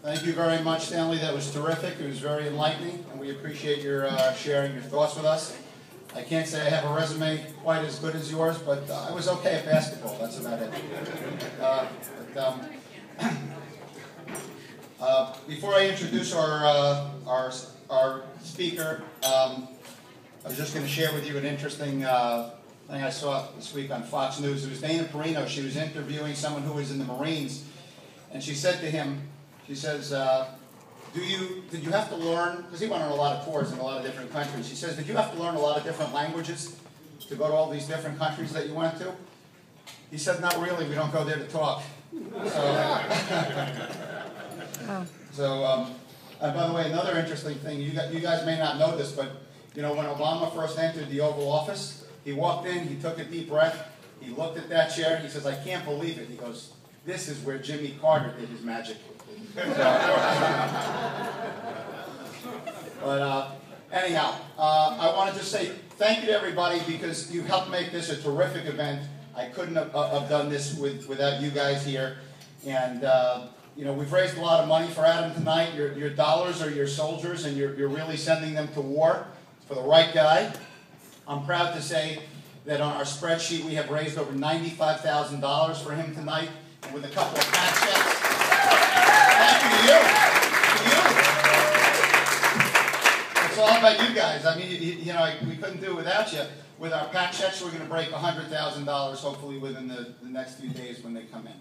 Thank you very much, Stanley. That was terrific. It was very enlightening, and we appreciate your sharing your thoughts with us. I can't say I have a resume quite as good as yours, but I was okay at basketball. That's about it. Before I introduce our speaker, I was just going to share with you an interesting thing I saw this week on Fox News. It was Dana Perino. She was interviewing someone who was in the Marines, and she said to him, she says, did you have to learn, because he went on a lot of tours in a lot of different countries, she says, did you have to learn a lot of different languages to go to all these different countries that you went to? He said, not really, we don't go there to talk. And by the way, another interesting thing, you guys may not know this, but you know, when Obama first entered the Oval Office, he walked in, he took a deep breath, he looked at that chair, he says, I can't believe it. He goes, this is where Jimmy Carter did his magic. Anyhow, I wanted to say thank you to everybody because you helped make this a terrific event. I couldn't have done this without you guys here. And you know, we've raised a lot of money for Adam tonight. Your dollars are your soldiers, and you're really sending them to war for the right guy. I'm proud to say that on our spreadsheet we have raised over $95,000 for him tonight, with a couple of patch checks. Thank you to you. It's all about you guys. I mean, you know, we couldn't do it without you. With our patch checks, we're going to break $100,000 hopefully within the next few days when they come in.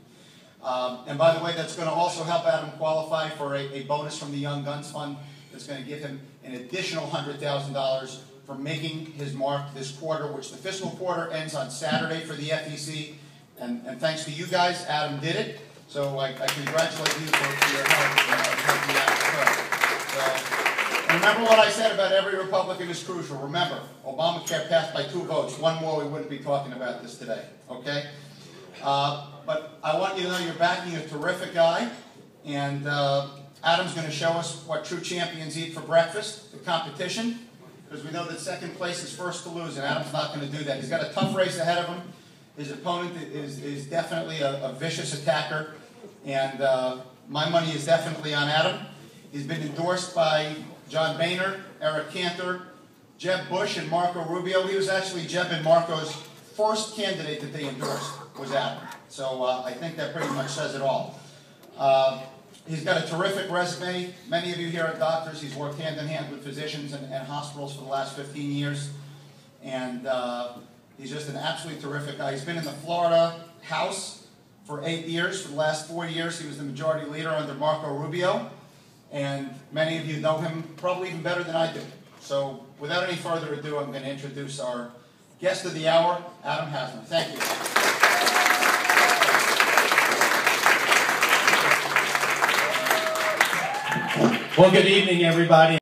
And by the way, that's going to also help Adam qualify for a bonus from the Young Guns Fund that's going to give him an additional $100,000 for making his mark this quarter, which the fiscal quarter ends on Saturday for the FEC. And thanks to you guys, Adam did it. So I congratulate you for your help. And remember what I said about every Republican is crucial. Remember, Obamacare passed by 2 votes. One more, we wouldn't be talking about this today. Okay? But I want you to know you're backing a terrific guy. And Adam's going to show us what true champions eat for breakfast, the competition. Because we know that second place is first to lose, and Adam's not going to do that. He's got a tough race ahead of him. His opponent is definitely a vicious attacker, and my money is definitely on Adam. He's been endorsed by John Boehner, Eric Cantor, Jeb Bush, and Marco Rubio. He was actually Jeb and Marco's first candidate that they endorsed was Adam. So I think that pretty much says it all. He's got a terrific resume. Many of you here are doctors. He's worked hand in hand with physicians and hospitals for the last 15 years. And he's just an absolutely terrific guy. He's been in the Florida House for 8 years. For the last 4 years, he was the majority leader under Marco Rubio. And many of you know him probably even better than I do. So without any further ado, I'm going to introduce our guest of the hour, Adam Hasner. Thank you. Well, good evening, everybody.